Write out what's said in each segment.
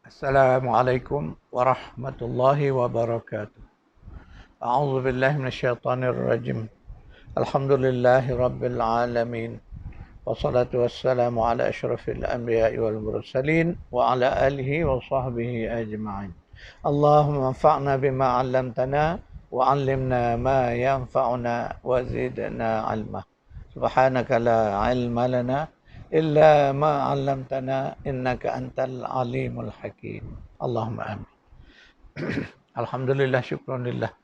Assalamualaikum warahmatullahi wabarakatuh. A'udzu billahi minasyaitonir rajim. Alhamdulillahi rabbil alamin. Wassalatu wassalamu ala asyrafil anbiya'i wal mursalin wa ala alihi wa sahbihi ajma'in. Allahumma anfa'na bima 'allamtana wa 'allimna ma yanfa'una wa zidna 'ilma. Subhanaka la 'ilma lana illa ma 'allamtana innaka antal alimul hakim. Allahumma amin. Alhamdulillah, syukranillah.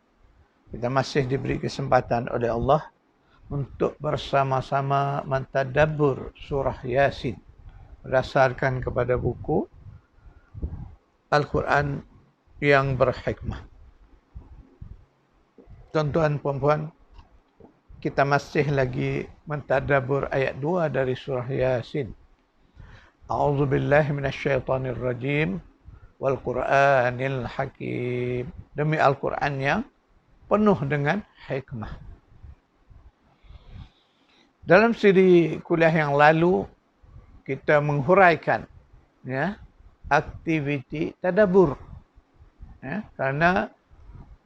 Kita masih diberi kesempatan oleh Allah untuk bersama-sama mentadabbur surah Yasin berdasarkan kepada buku Al-Quran yang berhikmah. Tuan-tuan, puan-puan, kita masih lagi mentadabbur ayat 2 dari surah Yasin. A'udzu billahi minasyaitonir rajim wal Qur'anil hakim. Demi Al-Quran yang penuh dengan hikmah. Dalam siri kuliah yang lalu kita menghuraikan aktiviti tadabbur. Karena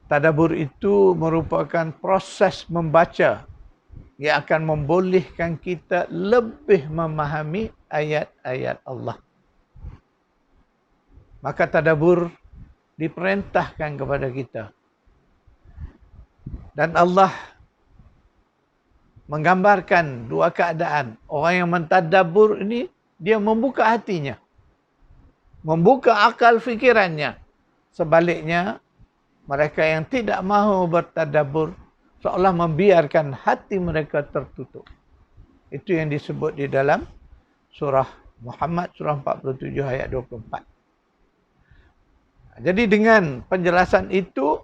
tadabbur itu merupakan proses membaca yang akan membolehkan kita lebih memahami ayat-ayat Allah. Maka tadabbur diperintahkan kepada kita. Dan Allah menggambarkan dua keadaan. Orang yang mentadabbur ini, dia membuka hatinya. Membuka akal fikirannya. Sebaliknya, mereka yang tidak mahu bertadabbur, seolah membiarkan hati mereka tertutup. Itu yang disebut di dalam surah Muhammad, surah 47 ayat 24. Jadi dengan penjelasan itu,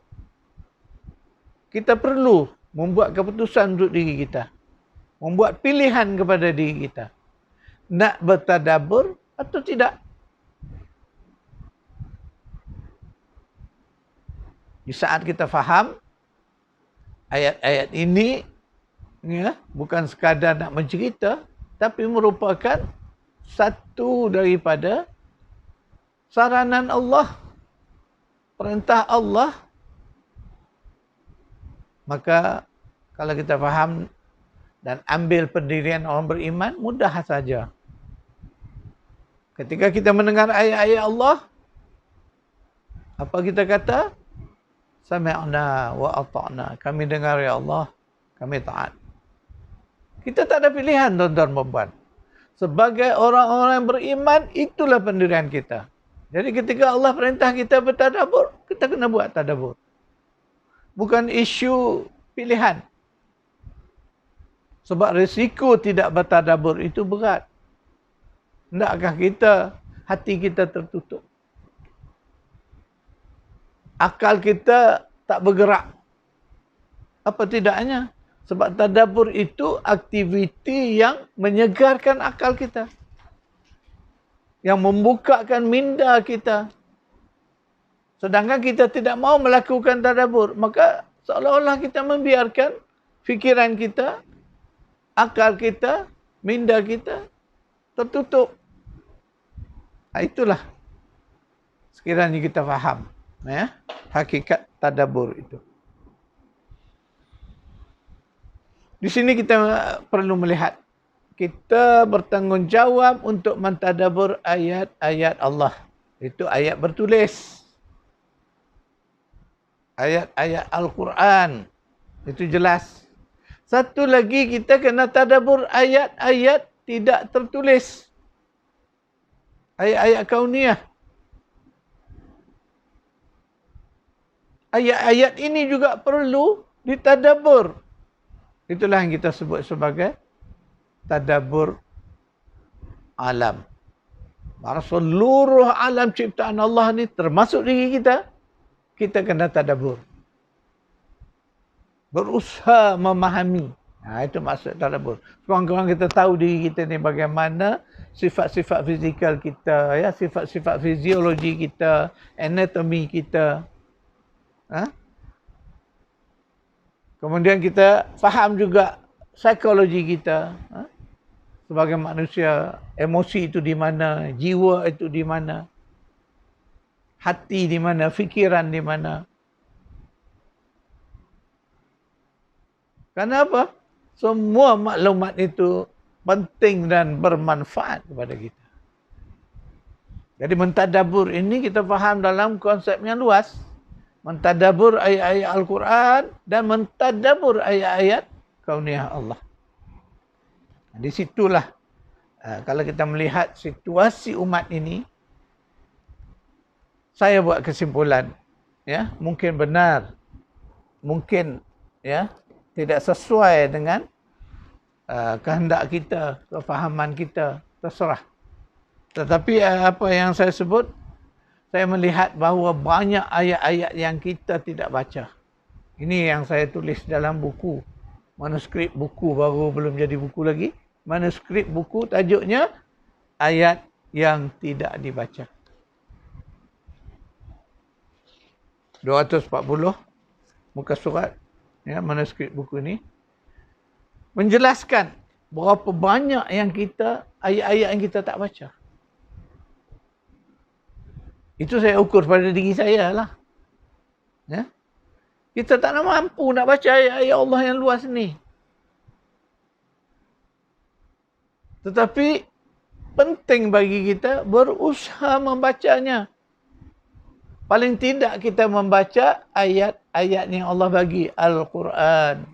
kita perlu membuat keputusan untuk diri kita. Membuat pilihan kepada diri kita. Nak bertadabbur atau tidak. Di saat kita faham ayat-ayat ini, bukan sekadar nak mencerita, tapi merupakan satu daripada saranan Allah, perintah Allah. Maka kalau kita faham dan ambil pendirian orang beriman, mudah saja. Ketika kita mendengar ayat-ayat Allah, apa kita kata? Sami'na wa ata'na. Kami dengar ya Allah, kami taat. Kita tak ada pilihan, tuan-tuan dan puan. Sebagai orang-orang yang beriman, itulah pendirian kita. Jadi ketika Allah perintah kita bertadabbur, kita kena buat tadabbur. Bukan isu pilihan. Sebab risiko tidak bertadabbur itu berat. Hendakkah hati kita tertutup? Akal kita tak bergerak. Apa tidaknya? Sebab tadabbur itu aktiviti yang menyegarkan akal kita. Yang membukakan minda kita. Sedangkan kita tidak mau melakukan tadabbur, maka seolah-olah kita membiarkan fikiran kita, akal kita, minda kita tertutup. Itulah sekiranya kita faham hakikat tadabbur itu. Di sini kita perlu melihat, kita bertanggungjawab untuk mentadabbur ayat-ayat Allah. Itu ayat bertulis. Ayat-ayat Al-Quran. Itu jelas. Satu lagi, kita kena tadabbur ayat-ayat tidak tertulis. Ayat-ayat kauniyah. Ayat-ayat ini juga perlu ditadabbur. Itulah yang kita sebut sebagai tadabbur alam. Seluruh alam ciptaan Allah ni termasuk diri kita, kita kena tadabbur. Berusaha memahami. Itu maksud tadabbur. Kurang-kurang kita tahu diri kita ni bagaimana, sifat-sifat fizikal kita, sifat-sifat fiziologi kita, anatomi kita. Kemudian kita faham juga psikologi kita. Sebagai manusia, emosi itu di mana, jiwa itu di mana. hati di mana, fikiran di mana. Kenapa? Semua maklumat itu penting dan bermanfaat kepada kita. Jadi mentadabur ini kita faham dalam konsep yang luas. Mentadabur ayat-ayat Al-Quran dan mentadabur ayat-ayat kauniyah Allah. Di situlah kalau kita melihat situasi umat ini, saya buat kesimpulan, ya, mungkin benar, mungkin ya tidak sesuai dengan kehendak kita, kefahaman kita, terserah. Tetapi apa yang saya sebut, saya melihat bahawa banyak ayat-ayat yang kita tidak baca. Ini yang saya tulis dalam buku, manuskrip buku, baru belum jadi buku lagi. Manuskrip buku tajuknya Ayat yang Tidak Dibaca. 240 muka surat, ya, manuskrip buku ini menjelaskan berapa banyak yang kita, ayat-ayat yang kita tak baca. Itu saya ukur pada diri saya lah. Ya? Kita tak mampu nak baca ayat-ayat Allah yang luas ni. Tetapi penting bagi kita berusaha membacanya. Paling tidak kita membaca ayat-ayat yang Allah bagi, Al-Quran.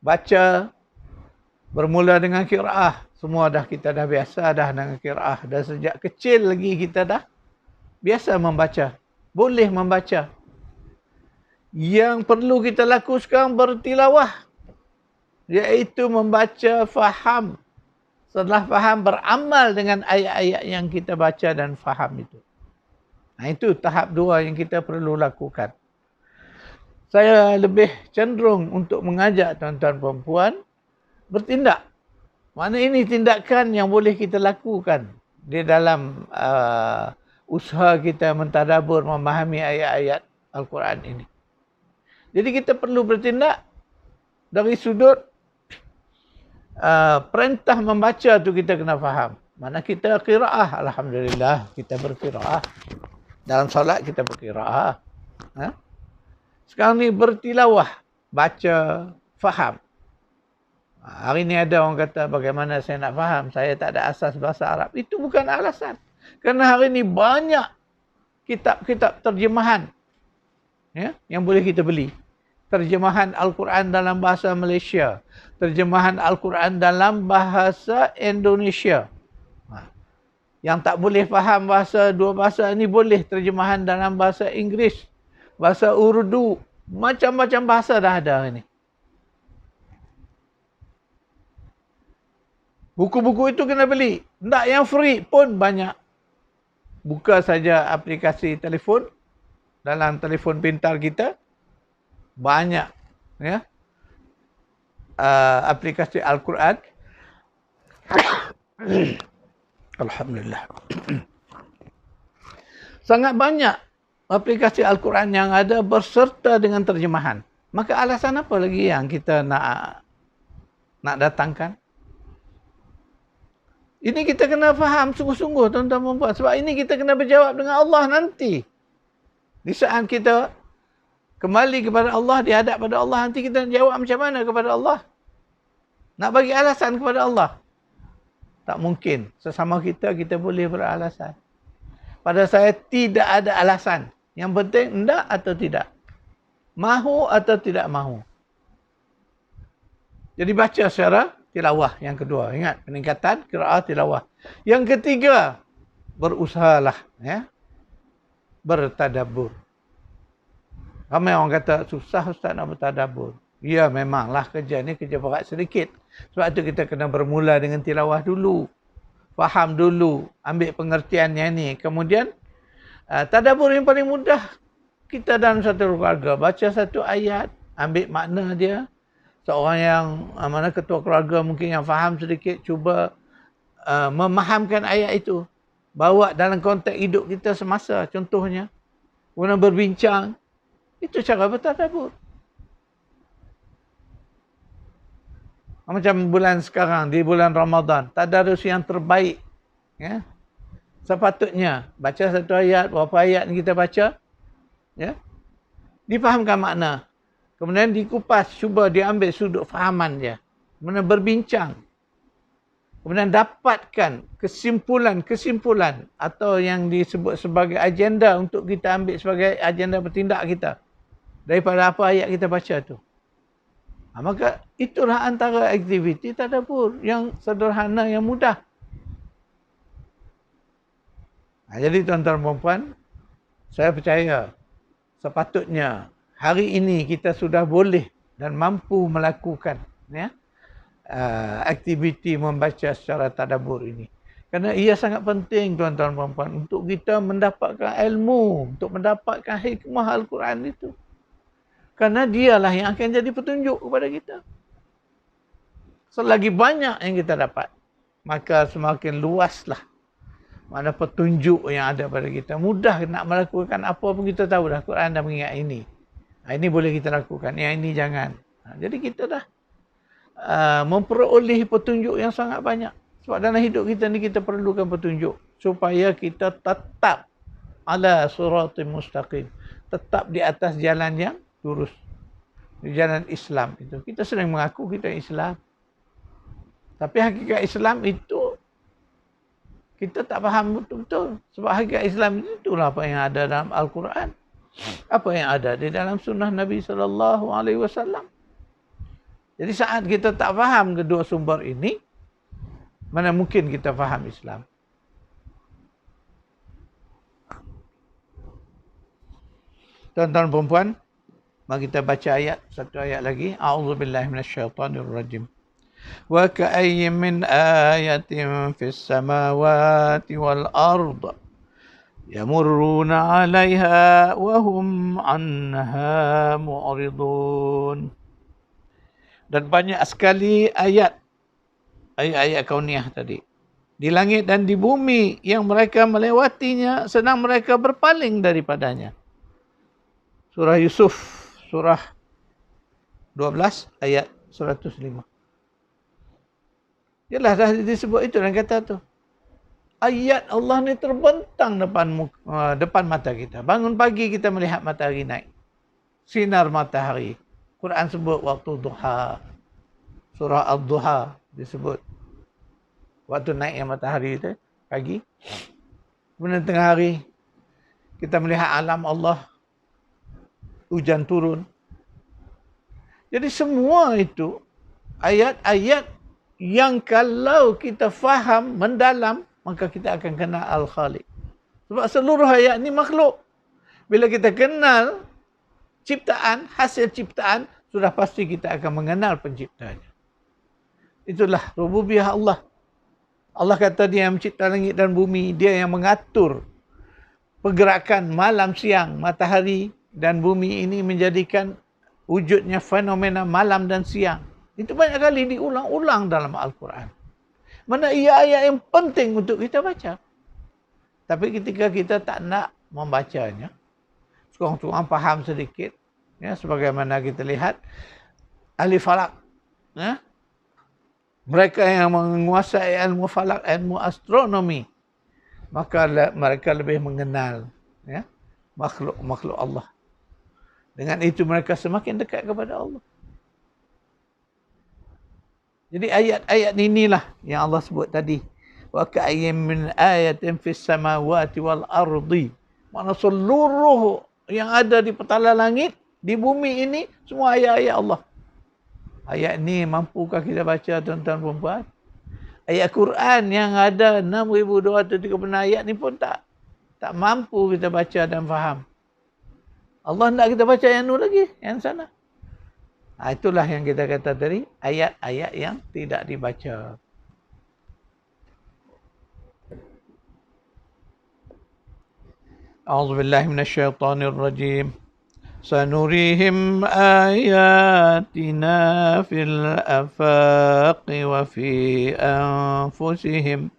Baca, bermula dengan qiraah. Semua kita dah biasa dah dengan qiraah. Dah sejak kecil lagi kita dah biasa membaca. Boleh membaca. Yang perlu kita lakukan sekarang bertilawah. Iaitu membaca, faham. Setelah faham, beramal dengan ayat-ayat yang kita baca dan faham itu. Nah, itu tahap 2 yang kita perlu lakukan. Saya lebih cenderung untuk mengajak tuan-tuan perempuan bertindak. Mana ini tindakan yang boleh kita lakukan di dalam usaha kita mentadabur, memahami ayat-ayat Al-Quran ini. Jadi kita perlu bertindak dari sudut perintah membaca tu kita kena faham. Mana kita qiraah, alhamdulillah kita berqiraah. Dalam solat kita berqiraah. Sekarang ni bertilawah, baca, faham. Hari ni ada orang kata, bagaimana saya nak faham? Saya tak ada asas bahasa Arab. Itu bukan alasan. Kerana hari ni banyak kitab-kitab terjemahan, ya, yang boleh kita beli. Terjemahan Al-Quran dalam bahasa Malaysia. Terjemahan Al-Quran dalam bahasa Indonesia. Yang tak boleh faham dua bahasa ni boleh terjemahan dalam bahasa Inggeris, bahasa Urdu. Macam-macam bahasa dah ada hari ni. Buku-buku itu kena beli. Tak yang free pun banyak. Buka saja aplikasi telefon. Dalam telefon pintar kita. Banyak. Ya. Aplikasi Al-Quran. Alhamdulillah. Sangat banyak aplikasi Al-Quran yang ada berserta dengan terjemahan. Maka alasan apa lagi yang kita nak datangkan? Ini kita kena faham sungguh-sungguh tuan-tuan dan puan. Sebab ini kita kena berjawab dengan Allah nanti. Di saat kita kembali kepada Allah, dihadap pada Allah, nanti kita jawab macam mana kepada Allah? Nak bagi alasan kepada Allah? Tak mungkin. Sesama kita boleh beralasan. Pada saya tidak ada alasan. Yang penting enggak atau tidak. Mahu atau tidak mahu. Jadi baca secara tilawah yang kedua. Ingat, peningkatan qiraat tilawah. Yang ketiga, berusahalah, ya, bertadabbur. Ramai orang kata, susah Ustaz nak bertadabbur. Ya, memanglah kerja ni kerja berat sedikit. Sebab tu kita kena bermula dengan tilawah dulu. Faham dulu, ambil pengertiannya ni. Kemudian, tadabbur yang paling mudah. Kita dalam satu keluarga, baca satu ayat, ambil makna dia. Seorang yang mana ketua keluarga mungkin yang faham sedikit, cuba memahamkan ayat itu. Bawa dalam konteks hidup kita semasa, contohnya. Kemudian berbincang. Itu cara bertadabbur. Macam bulan sekarang, di bulan Ramadan, tadarus yang terbaik. Ya? sepatutnya baca satu ayat, berapa ayat yang kita baca, ya, difahamkan makna. Kemudian dikupas, cuba diambil sudut fahaman dia. Kemudian berbincang. Kemudian dapatkan kesimpulan-kesimpulan atau yang disebut sebagai agenda untuk kita ambil sebagai agenda bertindak kita daripada apa ayat kita baca tu. Maka itulah antara aktiviti tadabbur yang sederhana, yang mudah. Jadi tuan-tuan dan puan, saya percaya sepatutnya hari ini kita sudah boleh dan mampu melakukan, ya, aktiviti membaca secara tadabbur ini. Kerana ia sangat penting tuan-tuan dan puan untuk kita mendapatkan ilmu, untuk mendapatkan hikmah Al-Quran itu. Kerana dialah yang akan jadi petunjuk kepada kita. Selagi banyak yang kita dapat, maka semakin luaslah mana petunjuk yang ada pada kita. Mudah nak melakukan apa pun kita tahu dah. Quran dah mengingat ini. Ini boleh kita lakukan, yang ini jangan. Jadi kita dah memperoleh petunjuk yang sangat banyak. Sebab dalam hidup kita ni kita perlukan petunjuk. Supaya kita tetap ala suratul mustaqim. Tetap di atas jalan yang lurus. Di jalan Islam itu. Kita sering mengaku kita Islam. Tapi hakikat Islam itu kita tak faham betul-betul. Sebab hakikat Islam itulah apa yang ada dalam Al-Quran. Apa yang ada di dalam sunnah Nabi SAW. Jadi saat kita tak faham kedua sumber ini, mana mungkin kita faham Islam. Tuan-tuan dan puan, mari kita baca ayat, satu ayat lagi. A'udzubillahi minasyaitonirrajim. Wa ka'ayyin min ayatin fis samawati wal ard yamurruna 'alaiha wa hum 'anha mu'ridun. Dan banyak sekali ayat-ayat kauniyah tadi di langit dan di bumi yang mereka melewatinya sedang mereka berpaling daripadanya. Surah Yusuf, surah 12 ayat 105. Yalah dah disebut itu dan kata tu. Ayat Allah ni terbentang depan mata kita. Bangun pagi kita melihat matahari naik. Sinar matahari. Quran sebut waktu duha. Surah Ad-Duha disebut. Waktu naiknya matahari itu pagi. Kemudian tengah hari kita melihat alam Allah. Hujan turun. Jadi semua itu ayat-ayat yang kalau kita faham mendalam, maka kita akan kenal Al-Khaliq. Sebab seluruh ayat ni makhluk. Bila kita kenal ciptaan, hasil ciptaan, sudah pasti kita akan mengenal penciptanya. Itulah rububiyah Allah. Allah kata dia yang mencipta langit dan bumi, dia yang mengatur pergerakan malam siang, matahari dan bumi ini menjadikan wujudnya fenomena malam dan siang. Itu banyak kali diulang-ulang dalam Al-Quran. Mana ia ayat yang penting untuk kita baca. Tapi ketika kita tak nak membacanya, sekurang-kurang faham sedikit, ya, sebagaimana kita lihat ahli falak, ya, mereka yang menguasai ilmu falak, ilmu astronomi, maka mereka lebih mengenal, ya, makhluk-makhluk Allah. Dengan itu mereka semakin dekat kepada Allah. Jadi ayat-ayat inilah yang Allah sebut tadi. Wa ka'ayyin min ayatin fis samawati wal ardi. Mana seluruh yang ada di petala langit, di bumi ini, semua ayat-ayat Allah. Ayat ni mampukah kita baca tuan-tuan dan puan? Ayat Quran yang ada 6,236 ayat ni pun tak mampu kita baca dan faham. Allah nak kita baca yang nu lagi, yang sana. Itulah yang kita kata tadi, ayat-ayat yang tidak dibaca. A'udzubillahi minasyaitonirrajim. Sanurihim ayatina fil afaqi wa fi anfusihim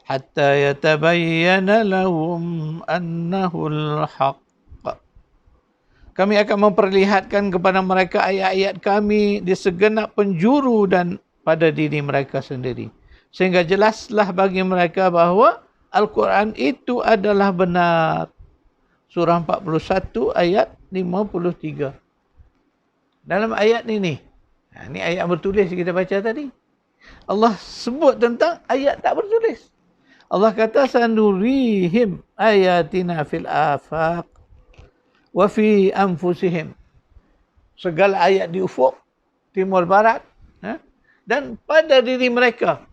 hatta yatabayyana lahum annahu al-haq. Kami akan memperlihatkan kepada mereka ayat-ayat kami di segenap penjuru dan pada diri mereka sendiri. Sehingga jelaslah bagi mereka bahawa Al-Quran itu adalah benar. Surah 41 ayat 53. Dalam ayat ini, ini ayat bertulis kita baca tadi. Allah sebut tentang ayat tak bertulis. Allah kata sanurihim ayatina fil afaq wa fi anfusihim. Segala ayat di ufuk timur barat dan pada diri mereka.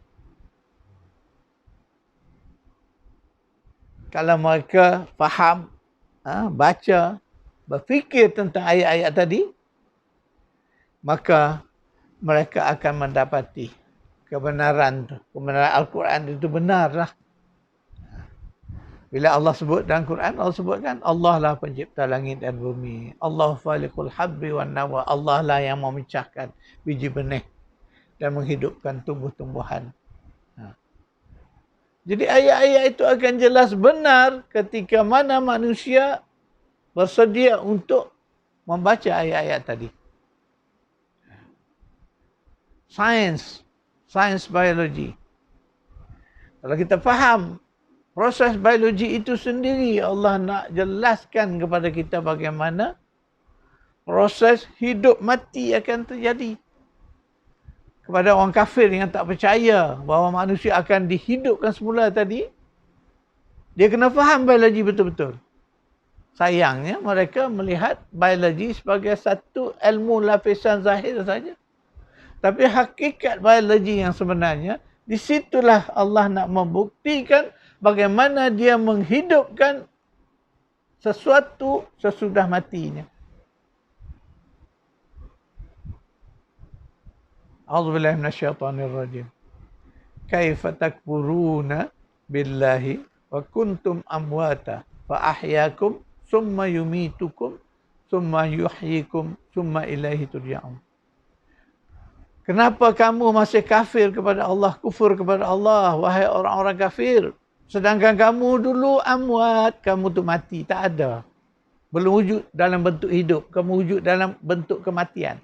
Kalau mereka faham, baca, berfikir tentang ayat-ayat tadi, maka mereka akan mendapati kebenaran tu. Kebenaran Al-Quran itu benarlah. Bila Allah sebut dalam Quran, Allah sebutkan Allah lah pencipta langit dan bumi. Allah faliqul habbi wan nawa. Allah lah yang memecahkan biji benih dan menghidupkan tumbuh-tumbuhan. Jadi ayat-ayat itu akan jelas benar ketika mana manusia bersedia untuk membaca ayat-ayat tadi. Sains biologi. Kalau kita faham proses biologi itu sendiri, Allah nak jelaskan kepada kita bagaimana proses hidup mati akan terjadi. Kepada orang kafir yang tak percaya bahawa manusia akan dihidupkan semula tadi, dia kena faham biologi betul-betul. Sayangnya mereka melihat biologi sebagai satu ilmu lapisan zahir saja. Tapi hakikat biologi yang sebenarnya, di situlah Allah nak membuktikan bagaimana dia menghidupkan sesuatu sesudah matinya. A'udzubillahi minasyaitonir rajim. Kaifa takfuruna billahi wa kuntum amwata fa ahyakum summa yumitukum summa yuhyikum summa ilaihi turja'un. Kenapa kamu masih kafir kepada Allah, kufur kepada Allah, wahai orang-orang kafir? Sedangkan kamu dulu amwat, kamu tu mati, tak ada. Belum wujud dalam bentuk hidup, kamu wujud dalam bentuk kematian.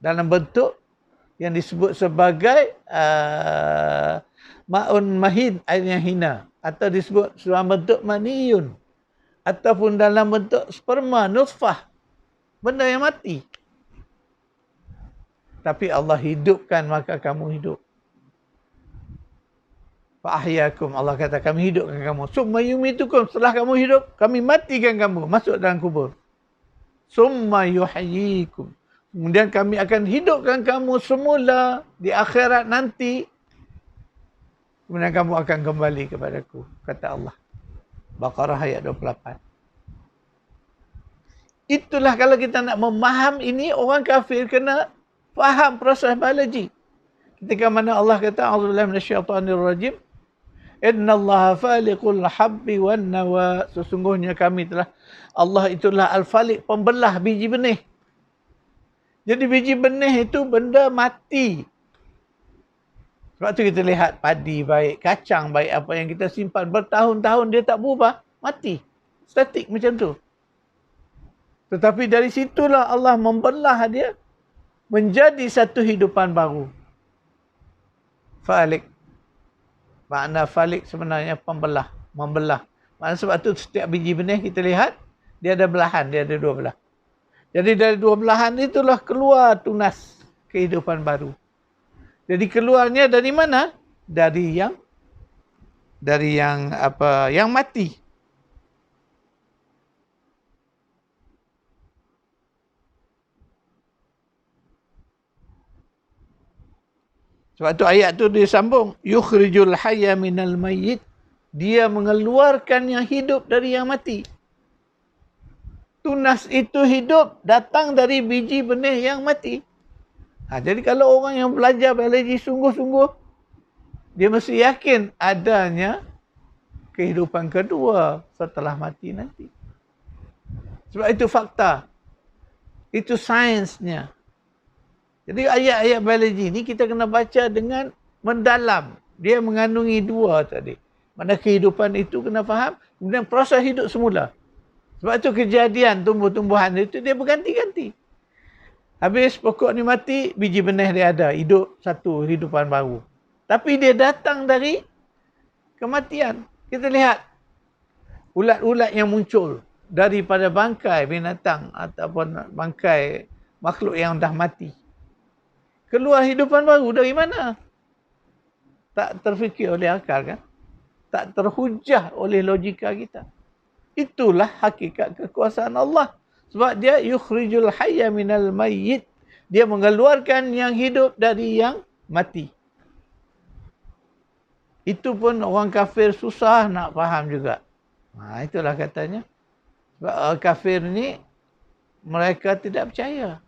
Dalam bentuk yang disebut sebagai ma'un mahin, air yang hina. Atau disebut dalam bentuk maniyun. Ataupun dalam bentuk sperma, nutfah. Benda yang mati. Tapi Allah hidupkan, maka kamu hidup. Fa'ahyakum, Allah kata kami hidupkan kamu. Summa yumitukum, setelah kamu hidup, kami matikan kamu, masuk dalam kubur. Summa yuhyikum. Kemudian kami akan hidupkan kamu semula di akhirat nanti. Kemudian kamu akan kembali kepadaku, kata Allah. Baqarah ayat 28. Itulah kalau kita nak memaham ini, orang kafir kena faham proses biologi. Ketika mana Allah kata, A'udzubillahi minasyaitonir rajim. Innallaha faliqul habbi wan nawa. Sesungguhnya kami telah, Allah itulah al-faliq, pembelah biji benih. Jadi biji benih itu benda mati. Sebab tu kita lihat padi baik, kacang baik, apa yang kita simpan bertahun-tahun dia tak berubah, mati. Statik macam tu. Tetapi dari situlah Allah membelah dia menjadi satu hidupan baru. Falik. Makna falik sebenarnya pembelah, membelah. Makna sebab tu setiap biji benih kita lihat, dia ada belahan, dia ada dua belah. Jadi dari dua belahan itulah keluar tunas kehidupan baru. Jadi keluarnya dari mana? Dari yang yang mati. Sebab tu ayat tu disambung, yukhrijul hayya minal mayyit. Dia mengeluarkan yang hidup dari yang mati. Tunas itu hidup datang dari biji benih yang mati. Jadi kalau orang yang belajar biologi sungguh-sungguh, dia mesti yakin adanya kehidupan kedua setelah mati nanti. Sebab itu fakta. Itu sainsnya. Jadi ayat-ayat biologi ni kita kena baca dengan mendalam. Dia mengandungi dua tadi. Mana kehidupan itu kena faham, kemudian proses hidup semula. Sebab tu kejadian tumbuh-tumbuhan itu dia berganti-ganti. Habis pokok ni mati, biji benih dia ada. Hidup satu hidupan baru. Tapi dia datang dari kematian. Kita lihat ulat-ulat yang muncul daripada bangkai binatang ataupun bangkai makhluk yang dah mati. Keluar hidupan baru dari mana? Tak terfikir oleh akal kan? Tak terhujah oleh logika kita. Itulah hakikat kekuasaan Allah. Sebab dia yukhrijul hayya minal mayyit. Dia mengeluarkan yang hidup dari yang mati. Itu pun orang kafir susah nak faham juga. Itulah katanya. Sebab kafir ni mereka tidak percaya.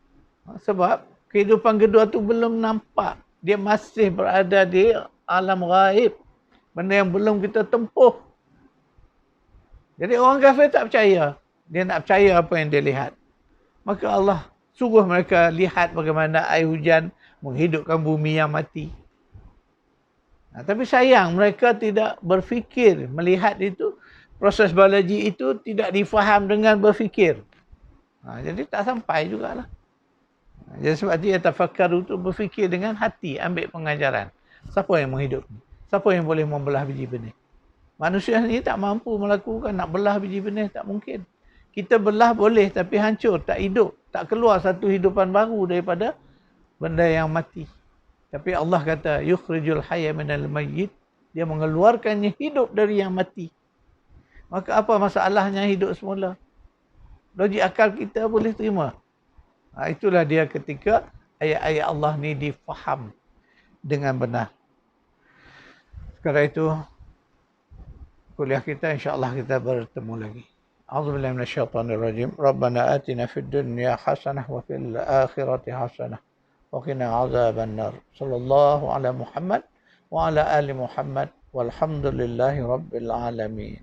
Sebab kehidupan kedua tu belum nampak. Dia masih berada di alam ghaib. Benda yang belum kita tempuh. Jadi orang kafir tak percaya. Dia nak percaya apa yang dia lihat. Maka Allah suruh mereka lihat bagaimana air hujan menghidupkan bumi yang mati. Tapi sayang mereka tidak berfikir melihat itu. Proses biologi itu tidak difaham dengan berfikir. Jadi tak sampai jugalah. Jadi sebab dia tafakkaru itu berfikir dengan hati, ambil pengajaran. Siapa yang menghidup? Siapa yang boleh membelah biji benih? Manusia ni tak mampu melakukan, nak belah biji benih tak mungkin. Kita belah boleh tapi hancur, tak hidup. Tak keluar satu hidupan baru daripada benda yang mati. Tapi Allah kata, yukhrijul hayya minal mayyit. Dia mengeluarkannya hidup dari yang mati. Maka apa masalahnya hidup semula? Logik akal kita boleh terima. Itulah dia ketika ayat-ayat Allah ni difaham dengan benar. Sekarang itu, kuliah kita insyaAllah kita bertemu lagi. A'udzubillahi minasyaitonirrajim. Rabbana atina fid dunya hasanah wa fil akhirati hasanah wa qina azabannar. Sallallahu ala Muhammad wa ala ali Muhammad walhamdulillahi rabbil alamin.